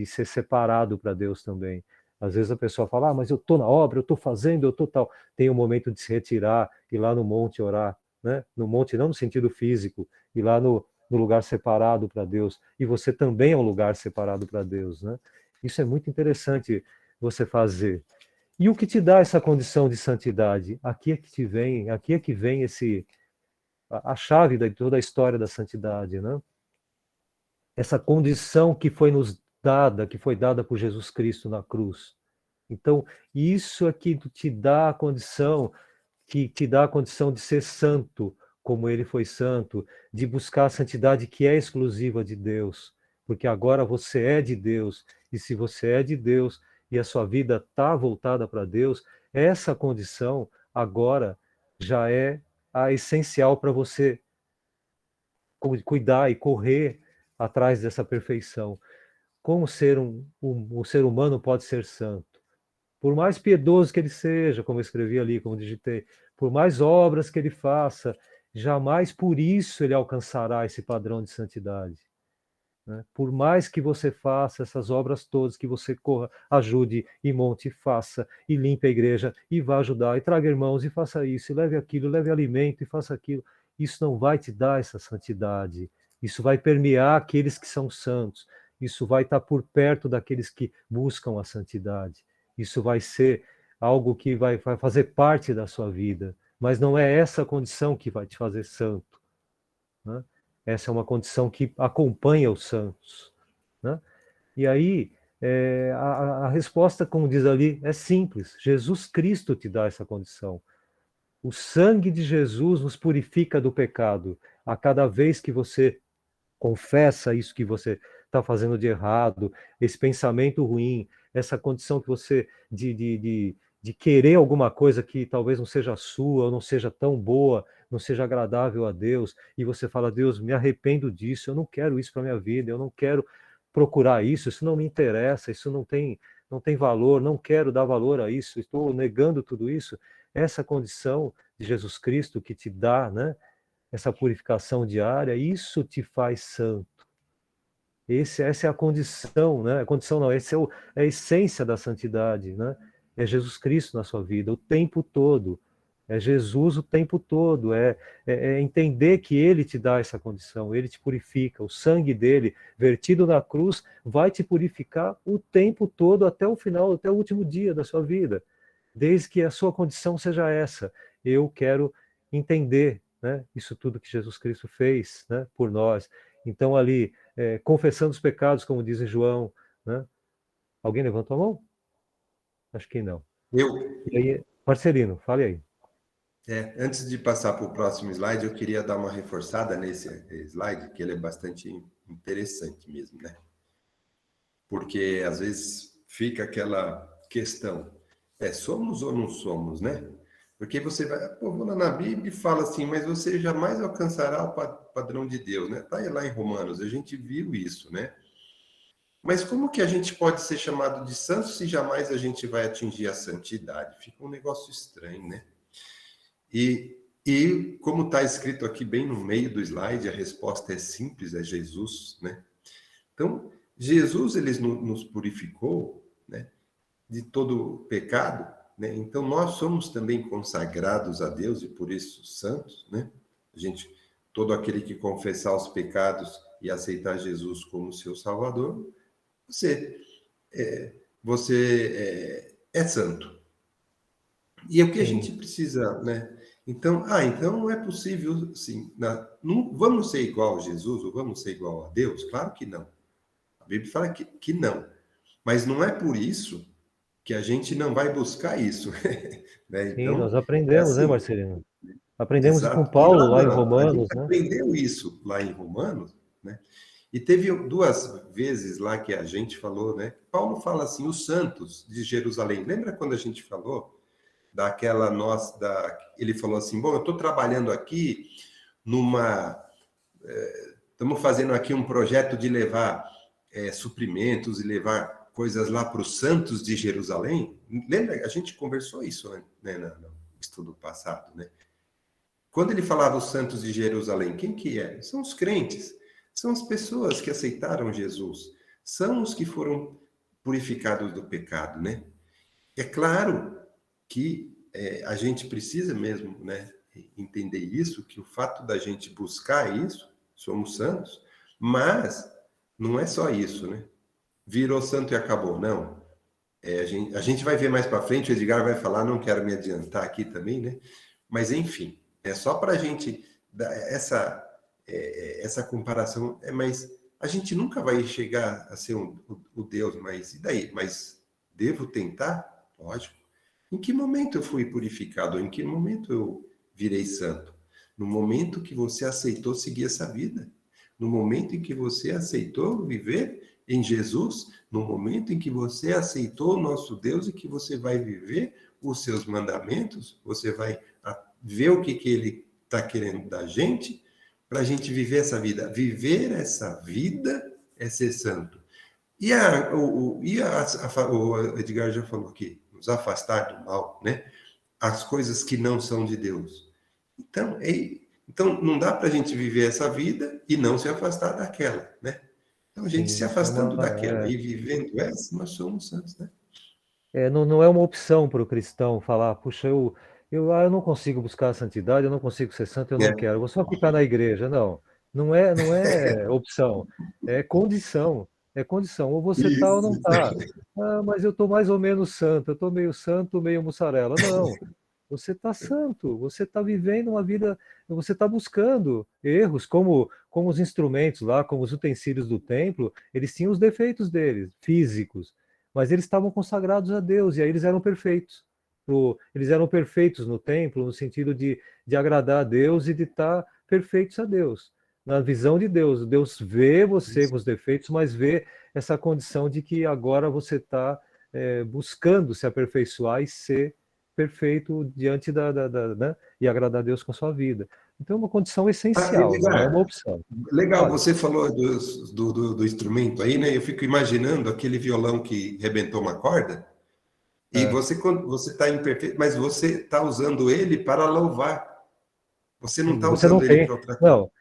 ser separado para Deus também. Às vezes a pessoa fala, mas eu estou na obra, eu estou fazendo, eu estou tal. Tem um momento de se retirar, ir lá no monte orar, né? No monte não no sentido físico, ir lá no lugar separado para Deus. E você também é um lugar separado para Deus, né? Isso é muito interessante você fazer. E o que te dá essa condição de santidade? Aqui é que vem a chave de toda a história da santidade, né? Essa condição que foi nos dada, que foi dada por Jesus Cristo na cruz. Então, isso é que te dá a condição, que te dá a condição de ser santo, como ele foi santo, de buscar a santidade que é exclusiva de Deus, porque agora você é de Deus, e se você é de Deus e a sua vida está voltada para Deus, essa condição agora já é a essencial para você cuidar e correr atrás dessa perfeição. Como o ser humano pode ser santo? Por mais piedoso que ele seja, como eu escrevi ali, como digitei, por mais obras que ele faça, jamais por isso ele alcançará esse padrão de santidade, né? Por mais que você faça essas obras todas, que você corra, ajude e monte, e faça, e limpe a igreja, e vá ajudar, e traga irmãos, e faça isso, e leve aquilo, leve alimento, e faça aquilo, isso não vai te dar essa santidade. Isso vai permear aqueles que são santos. Isso vai estar por perto daqueles que buscam a santidade. Isso vai ser algo que vai fazer parte da sua vida. Mas não é essa condição que vai te fazer santo, né? Essa é uma condição que acompanha os santos, né? E aí, a resposta, como diz ali, é simples. Jesus Cristo te dá essa condição. O sangue de Jesus nos purifica do pecado. A cada vez que você confessa isso que você está fazendo de errado, esse pensamento ruim, essa condição que você de querer alguma coisa que talvez não seja sua, ou não seja tão boa, não seja agradável a Deus, e você fala, Deus, me arrependo disso, eu não quero isso para a minha vida, eu não quero procurar isso não me interessa, isso não tem valor, não quero dar valor a isso, estou negando tudo isso. Essa condição de Jesus Cristo que te dá, né, essa purificação diária, isso te faz santo. Essa é a condição, né? A condição não, é a essência da santidade, né? É Jesus Cristo na sua vida, o tempo todo. É Jesus o tempo todo. É entender que Ele te dá essa condição, Ele te purifica. O sangue dele, vertido na cruz, vai te purificar o tempo todo, até o final, até o último dia da sua vida. Desde que a sua condição seja essa. Eu quero entender, né, isso tudo que Jesus Cristo fez, né, por nós. Então ali, confessando os pecados, como diz em João, né? Alguém levantou a mão? Acho que não. Eu, E aí, Marcelino, fale aí. antes de passar para o próximo slide, eu queria dar uma reforçada nesse slide, que ele é bastante interessante mesmo, né? Porque às vezes fica aquela questão, somos ou não somos, né? Porque você vai, vou lá na Bíblia e fala assim, mas você jamais alcançará o padrão de Deus, né? Tá aí lá em Romanos, a gente viu isso, né? Mas como que a gente pode ser chamado de santo se jamais a gente vai atingir a santidade? Fica um negócio estranho, né? E como está escrito aqui bem no meio do slide, a resposta é simples, é Jesus, né? Então, Jesus, ele nos purificou, né, de todo pecado, né? Então, nós somos também consagrados a Deus e por isso santos, né? Todo aquele que confessar os pecados e aceitar Jesus como seu Salvador, você é santo. E é o que a gente precisa, né? Então não é possível, assim, não, vamos ser igual a Jesus ou vamos ser igual a Deus? Claro que não. A Bíblia fala que não. Mas não é por isso que a gente não vai buscar isso. Né? Sim, Então, nós aprendemos, né, assim, Marcelino? Aprendemos com exato. E Paulo lá em a gente Romanos, né? aprendeu isso lá em Romanos, né? E teve 2 vezes lá que a gente falou, né? Paulo fala assim, os santos de Jerusalém. Lembra quando a gente falou daquela ele falou assim, bom, eu estou trabalhando aqui estamos fazendo aqui um projeto de levar suprimentos e levar coisas lá para os santos de Jerusalém. Lembra? A gente conversou isso, né, no estudo passado, né? Quando ele falava os santos de Jerusalém, quem que é? São os crentes, são as pessoas que aceitaram Jesus, são os que foram purificados do pecado, né? É claro que a gente precisa mesmo, né, entender isso, que o fato da gente buscar isso, somos santos, mas não é só isso, né? Virou santo e acabou, não. A gente vai ver mais para frente, o Edgar vai falar, não quero me adiantar aqui também, né? Mas, enfim, é só para a gente dar essa comparação, mas a gente nunca vai chegar a ser o Deus, mas e daí? Mas devo tentar? Lógico. Em que momento eu fui purificado? Em que momento eu virei santo? No momento que você aceitou seguir essa vida. No momento em que você aceitou viver em Jesus. No momento em que você aceitou o nosso Deus e que você vai viver os seus mandamentos. Você vai ver o que ele está querendo da gente para a gente viver essa vida. Viver essa vida é ser santo. E o Edgar já falou aqui, nos afastar do mal, né? As coisas que não são de Deus. Então não dá para a gente viver essa vida e não se afastar daquela, né? Então, a gente se afastando daquela e vivendo essa, nós somos santos, né? Não é uma opção para o cristão falar, puxa, eu não consigo buscar a santidade, eu não consigo ser santo, eu não quero, eu vou só ficar na igreja. Não é opção, é condição. É condição, ou você está ou não está. Ah, mas eu estou mais ou menos santo, eu estou meio santo, meio mussarela. Não, você está santo, você está vivendo uma vida, você está buscando erros, como os instrumentos lá, como os utensílios do templo, eles tinham os defeitos deles, físicos, mas eles estavam consagrados a Deus, e aí eles eram perfeitos. Eles eram perfeitos no templo, no sentido de agradar a Deus e de estar perfeitos a Deus. Na visão de Deus, Deus vê você com os defeitos, mas vê essa condição de que agora você está buscando se aperfeiçoar e ser perfeito diante né? E agradar a Deus com a sua vida. Então é uma condição essencial, não é uma opção. Legal, olha, você falou do instrumento aí, né? Eu fico imaginando aquele violão que rebentou uma corda, e quando você está imperfeito, mas você está usando ele para louvar. Você não está usando ele para outra coisa. Não.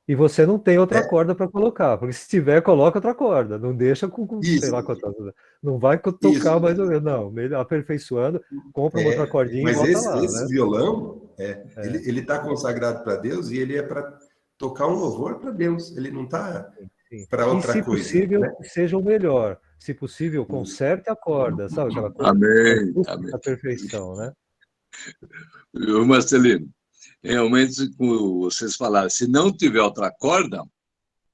E você não tem outra corda para colocar, porque se tiver, coloca outra corda. Não deixa com sei lá quantas. Não vai tocar mais ou menos, não. Aperfeiçoando, compra uma outra cordinha e bota lá. Esse né? violão, ele está consagrado para Deus e ele é para tocar um louvor para Deus. Ele não está para outra coisa. Se possível, seja o melhor. Se possível, conserte a corda, sabe aquela coisa? Amém. A perfeição, né? Marcelino, realmente, como vocês falaram, se não tiver outra corda,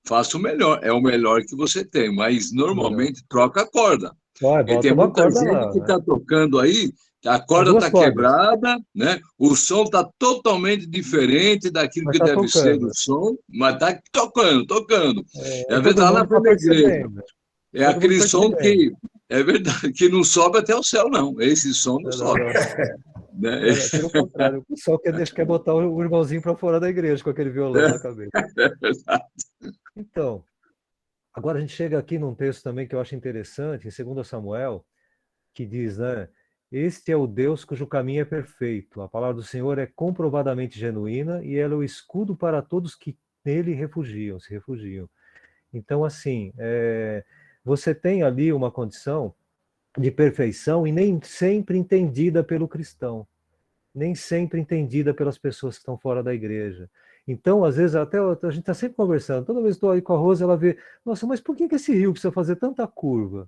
faça o melhor. É o melhor que você tem, mas normalmente troca a corda. Vai, Porque bota tem uma muita corda gente lá, que né? está tocando aí, a Tá corda duas está cordas, quebrada, né? O som está totalmente diferente daquilo mas que tá deve ser o tocando. som, mas está tocando, tocando. É, É e às vezes todo lá na mundo tá frente da igreja. percebendo. É Todo mundo aquele som percebendo. que, é verdade, que não sobe até o céu, não. Esse som não Não, não, sobe. não. Né? Não, não, pelo contrário. O pessoal quer botar o irmãozinho para fora da igreja com aquele violão na cabeça. É verdade. Então, agora a gente chega aqui num texto também que eu acho interessante, em 2 Samuel, que diz, né? Este é o Deus cujo caminho é perfeito. A palavra do Senhor é comprovadamente genuína e ela é o escudo para todos que nele se refugiam. Então, assim, você tem ali uma condição de perfeição e nem sempre entendida pelo cristão, nem sempre entendida pelas pessoas que estão fora da igreja. Então, às vezes, até a gente está sempre conversando, toda vez que estou aí com a Rosa, ela vê, nossa, mas por que esse rio precisa fazer tanta curva?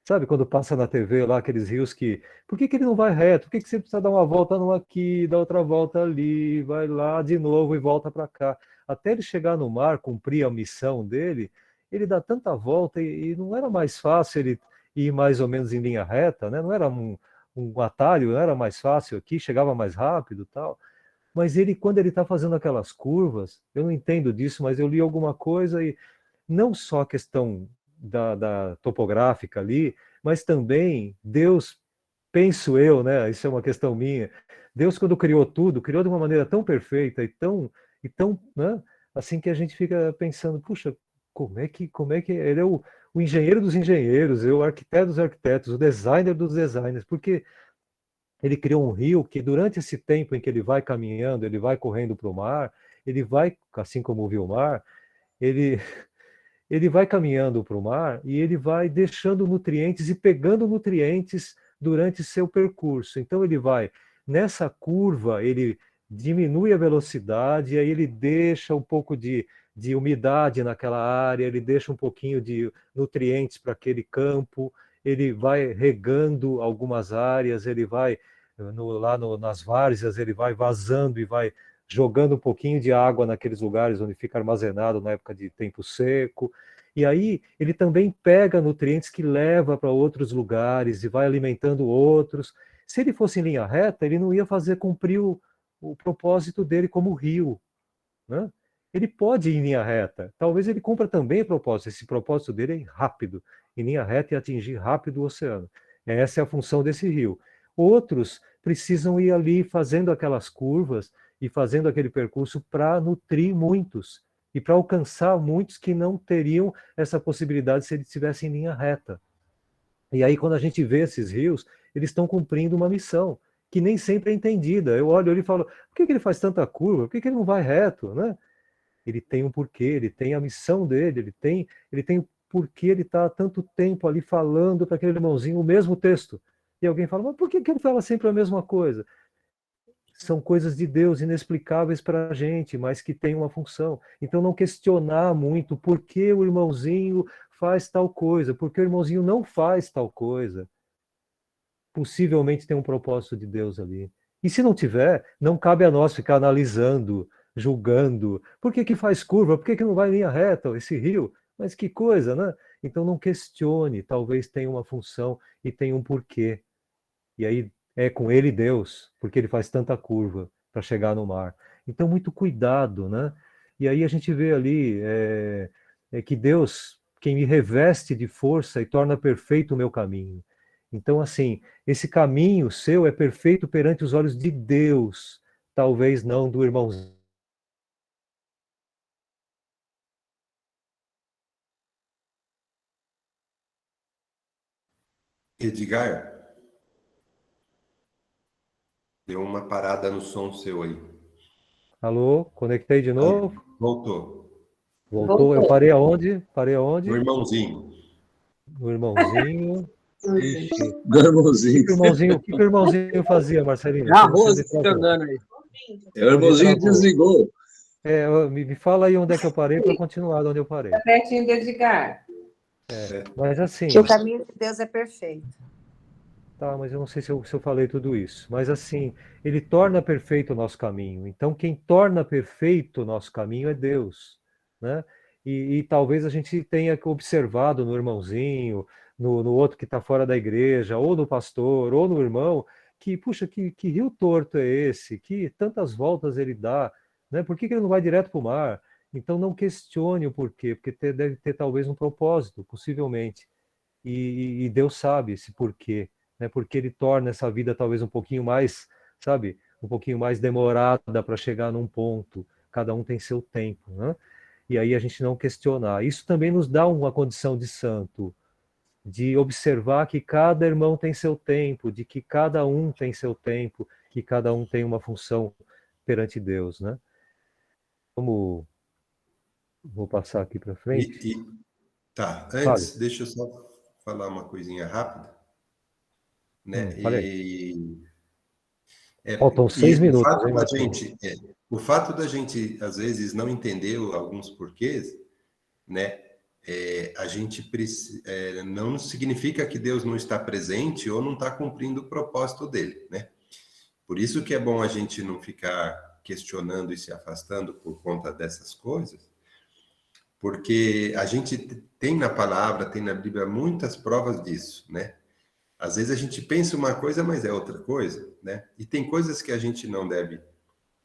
Sabe, quando passa na TV lá, aqueles rios que. Por que ele não vai reto? Por que você precisa dar uma volta num aqui, dar outra volta ali, vai lá de novo e volta para cá? Até ele chegar no mar, cumprir a missão dele, ele dá tanta volta e não era mais fácil ele ir mais ou menos em linha reta, né? Não era um atalho, não era mais fácil aqui, chegava mais rápido e tal. Mas ele, quando ele está fazendo aquelas curvas, eu não entendo disso, mas eu li alguma coisa e não só a questão da topográfica ali, mas também Deus, penso eu, né? Isso é uma questão minha. Deus, quando criou tudo, criou de uma maneira tão perfeita e tão, né? Assim que a gente fica pensando, puxa, como é que ele é o engenheiro dos engenheiros, é o arquiteto dos arquitetos, o designer dos designers, porque ele criou um rio que durante esse tempo em que ele vai caminhando, ele vai correndo para o mar, ele vai, assim como o mar, ele ele vai caminhando para o mar e ele vai deixando nutrientes e pegando nutrientes durante seu percurso. Então ele vai nessa curva, ele diminui a velocidade, aí ele deixa um pouco de umidade naquela área, ele deixa um pouquinho de nutrientes para aquele campo, ele vai regando algumas áreas, ele vai nas várzeas, ele vai vazando e vai jogando um pouquinho de água naqueles lugares onde fica armazenado na época de tempo seco. E aí ele também pega nutrientes que leva para outros lugares e vai alimentando outros. Se ele fosse em linha reta, ele não ia fazer cumprir o propósito dele como rio, né? Ele pode ir em linha reta. Talvez ele cumpra também o propósito. Esse propósito dele é ir rápido, em linha reta e atingir rápido o oceano. Essa é a função desse rio. Outros precisam ir ali fazendo aquelas curvas e fazendo aquele percurso para nutrir muitos e para alcançar muitos que não teriam essa possibilidade se eles estivessem em linha reta. E aí, quando a gente vê esses rios, eles estão cumprindo uma missão que nem sempre é entendida. Eu olho ali e falo, por que ele faz tanta curva? Por que ele não vai reto, né? Ele tem um porquê, ele tem a missão dele, ele tem o porquê ele está há tanto tempo ali falando para aquele irmãozinho o mesmo texto. E alguém fala, mas por que ele fala sempre a mesma coisa? São coisas de Deus inexplicáveis para a gente, mas que têm uma função. Então, não questionar muito por que o irmãozinho faz tal coisa, por que o irmãozinho não faz tal coisa. Possivelmente tem um propósito de Deus ali. E se não tiver, não cabe a nós ficar analisando, julgando. Por que faz curva? Por que não vai em linha reta esse rio? Mas que coisa, né? Então não questione, talvez tenha uma função e tenha um porquê. E aí é com ele Deus, porque ele faz tanta curva para chegar no mar. Então muito cuidado, né? E aí a gente vê ali que Deus, quem me reveste de força e torna perfeito o meu caminho. Então, assim, esse caminho seu é perfeito perante os olhos de Deus, talvez não do irmãozinho. Edgar, deu uma parada no som seu aí. Alô, conectei de Aí, novo? voltou. Voltou. Eu parei aonde? Parei No aonde? irmãozinho. No irmãozinho. Ixi. Meu irmãozinho. O que o irmãozinho fazia, Marcelinho? A Você Rose me que tá travou. andando aí. É, o irmãozinho travou. desligou. Me fala aí onde é que eu parei para continuar de onde eu parei. Tá pertinho de Edgar. Mas assim, Que o caminho de Deus é perfeito. tá, mas eu não sei se eu falei tudo isso. Mas assim, ele torna perfeito o nosso caminho. Então, quem torna perfeito o nosso caminho é Deus, né? E talvez a gente tenha observado no irmãozinho, no outro que está fora da igreja, ou no pastor, ou no irmão, que, puxa, que rio torto é esse? Que tantas voltas ele dá, né? Por que ele não vai direto para o mar? Então não questione o porquê, porque deve ter talvez um propósito, possivelmente. E Deus sabe esse porquê, né? Porque ele torna essa vida talvez um pouquinho mais, sabe, um pouquinho mais demorada para chegar num ponto. Cada um tem seu tempo, né? E aí a gente não questionar. Isso também nos dá uma condição de santo, de observar que cada irmão tem seu tempo, de que cada um tem seu tempo, que cada um tem uma função perante Deus, né? Vou passar aqui para frente. Tá, Fale. antes, deixa eu só falar uma coisinha rápida, né? Falei. Faltam 6 o minutos, fato hein, da Marcelo? o fato da gente às vezes não entender alguns porquês, né? A gente não significa que Deus não está presente ou não está cumprindo o propósito dele, né? Por isso que é bom a gente não ficar questionando e se afastando por conta dessas coisas, porque a gente tem na palavra, tem na Bíblia muitas provas disso, né? Às vezes a gente pensa uma coisa, mas é outra coisa, né? E tem coisas que a gente não deve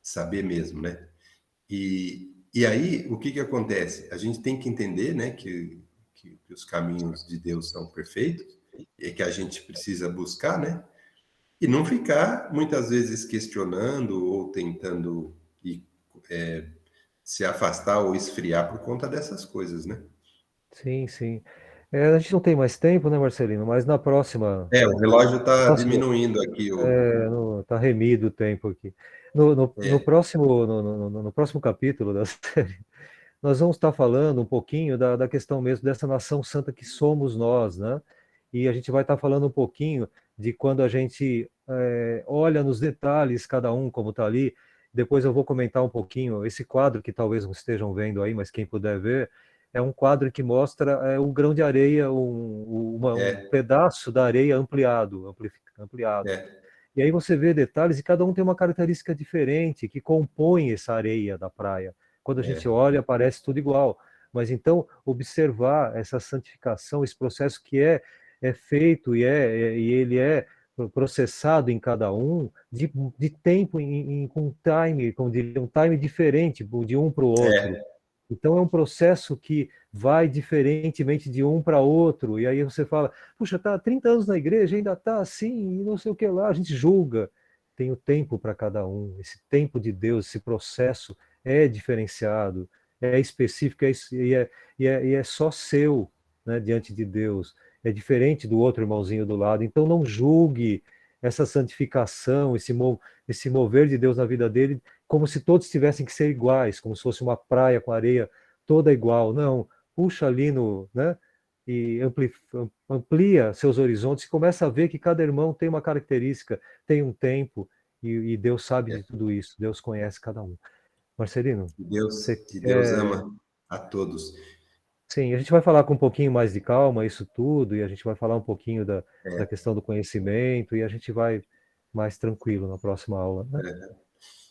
saber mesmo, né? E aí, o que acontece? A gente tem que entender, né, que os caminhos de Deus são perfeitos e que a gente precisa buscar, né? E não ficar, muitas vezes, questionando ou tentando se afastar ou esfriar por conta dessas coisas, né? Sim, sim. A gente não tem mais tempo, né, Marcelino? Mas na próxima, O relógio está próximo, diminuindo aqui. tá remido o tempo aqui. No próximo, no próximo capítulo da série, nós vamos estar falando um pouquinho da questão mesmo dessa nação santa que somos nós, né? E a gente vai estar falando um pouquinho de quando a gente olha nos detalhes, cada um como está ali. Depois eu vou comentar um pouquinho esse quadro que talvez não estejam vendo aí, mas quem puder ver, é um quadro que mostra um grão de areia, um pedaço da areia ampliado. E aí você vê detalhes e cada um tem uma característica diferente que compõe essa areia da praia. Quando a gente olha, parece tudo igual. Mas então, observar essa santificação, esse processo que é feito e ele é processado em cada um, de tempo, com time, como diria, um time diferente de um para o outro. Então, é um processo que vai diferentemente de um para outro. E aí você fala, puxa, tá há 30 anos na igreja, ainda tá assim, e não sei o que lá. A gente julga. Tem o tempo para cada um. Esse tempo de Deus, esse processo é diferenciado, é específico e é só seu, né, diante de Deus. É diferente do outro irmãozinho do lado. Então, não julgue essa santificação, esse mover de Deus na vida dele, como se todos tivessem que ser iguais, como se fosse uma praia com areia toda igual. Não, puxa ali né? E amplia seus horizontes e começa a ver que cada irmão tem uma característica, tem um tempo, e Deus sabe de tudo isso, Deus conhece cada um. Marcelino, Que Deus ama a todos. Sim, a gente vai falar com um pouquinho mais de calma isso tudo, e a gente vai falar um pouquinho da questão do conhecimento, e a gente vai mais tranquilo na próxima aula, né?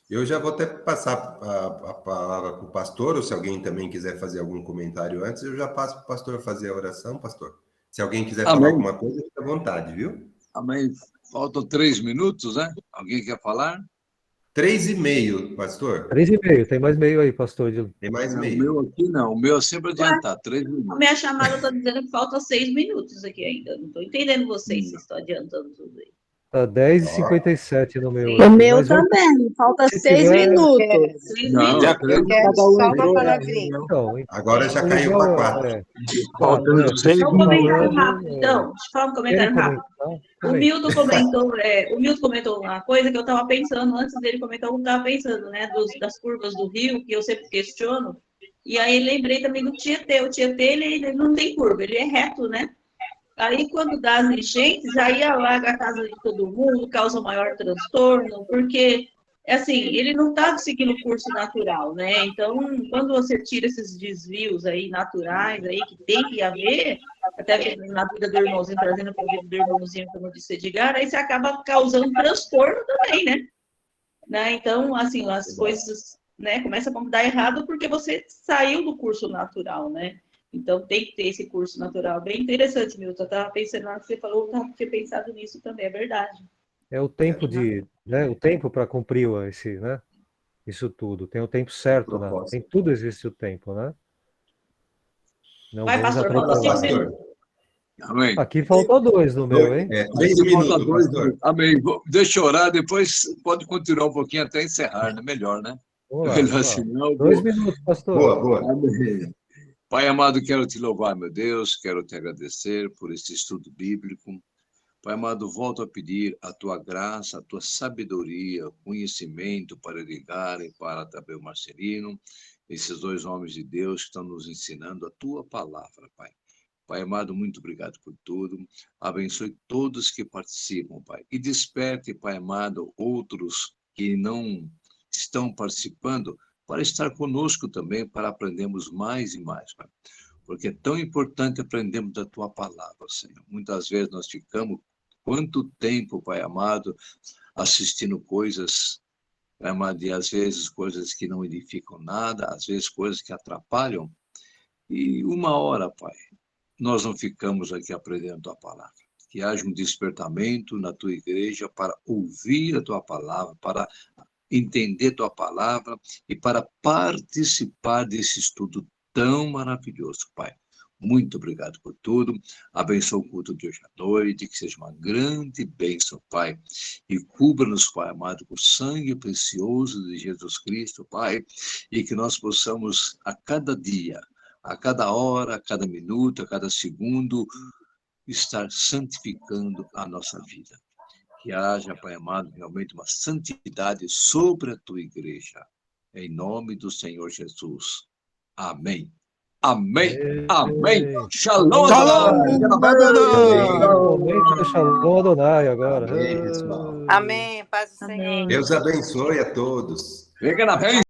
Eu já vou até passar a palavra para o pastor, ou se alguém também quiser fazer algum comentário antes, eu já passo para o pastor fazer a oração, pastor. Se alguém quiser falar alguma coisa, fica à vontade, viu? Amém. Faltam 3 minutos, né? Alguém quer falar? 3,5, pastor. 3,5, tem mais meio aí, pastor. Tem mais O meio. meu aqui não, o meu é sempre adiantado, 3 A minutos. minha chamada está dizendo que falta 6 minutos aqui ainda. Não estou entendendo vocês estão adiantando tudo aí. Tá 10h57 no meu. O meu também, falta 6 minutos. 6 Não, minutos. Eu quero só uma palavrinha. Então, Agora já caiu para 4. Faltando 6 Só um comentário rápido, então. Deixa eu falar um comentário rápido. O Milton comentou uma coisa que eu estava pensando, antes dele comentar, eu estava pensando, né, das curvas do rio, que eu sempre questiono, e aí lembrei também do Tietê. O Tietê, ele não tem curva, ele é reto, né? Aí, quando dá as enchentes, aí alaga a casa de todo mundo, causa maior transtorno, porque, assim, ele não está seguindo o curso natural, né? Então, quando você tira esses desvios aí naturais, aí que tem que haver, até na vida do irmãozinho, trazendo para a vida do irmãozinho, como disse Edgar, aí você acaba causando transtorno também, né? Então, assim, as coisas né, começa a dar errado porque você saiu do curso natural, né? Então tem que ter esse curso natural. Bem interessante, Milton. Eu estava pensando, na hora que você falou, eu tinha pensado nisso também, é verdade. É o tempo né, o tempo para cumprir esse, né, isso tudo. Tem o tempo certo, né? Tem tudo existe o tempo, né? Não Vai, vamos pastor, falta atropelar. 5 minutos. Amém. Aqui faltou 2 no meu, hein? 3 Falta minutos, 2 pastor. minutos. Amém. Deixa eu orar, depois pode continuar um pouquinho até encerrar, né? Melhor, né? Vamos lá, Melhor vamos lá. assim, não, 2 minutos, pastor. Boa. Amém. Pai amado, quero te louvar, meu Deus, quero te agradecer por este estudo bíblico. Pai amado, volto a pedir a tua graça, a tua sabedoria, conhecimento para ligar e para também o Marcelino, esses 2 homens de Deus que estão nos ensinando a tua palavra, Pai. Pai amado, muito obrigado por tudo. Abençoe todos que participam, Pai. E desperte, Pai amado, outros que não estão participando para estar conosco também, para aprendermos mais e mais, Pai. Porque é tão importante aprendermos da tua palavra, Senhor. Muitas vezes nós ficamos quanto tempo, Pai amado, assistindo coisas, Pai amado, e às vezes coisas que não edificam nada, às vezes coisas que atrapalham. E uma hora, Pai, nós não ficamos aqui aprendendo a tua palavra. Que haja um despertamento na tua igreja para ouvir a tua palavra, para entender tua palavra e para participar desse estudo tão maravilhoso, Pai. Muito obrigado por tudo. Abençoa o culto de hoje à noite, que seja uma grande bênção, Pai. E cubra-nos, Pai amado, com o sangue precioso de Jesus Cristo, Pai. E que nós possamos, a cada dia, a cada hora, a cada minuto, a cada segundo, estar santificando a nossa vida. Que haja, Pai amado, realmente uma santidade sobre a tua igreja. Em nome do Senhor Jesus. Amém. Amém. Amém. Shalom, Adonai. Momento do Shalom Adonai agora. Amém, pessoal. Amém. Paz do Senhor. Deus abençoe a todos. Fica na frente.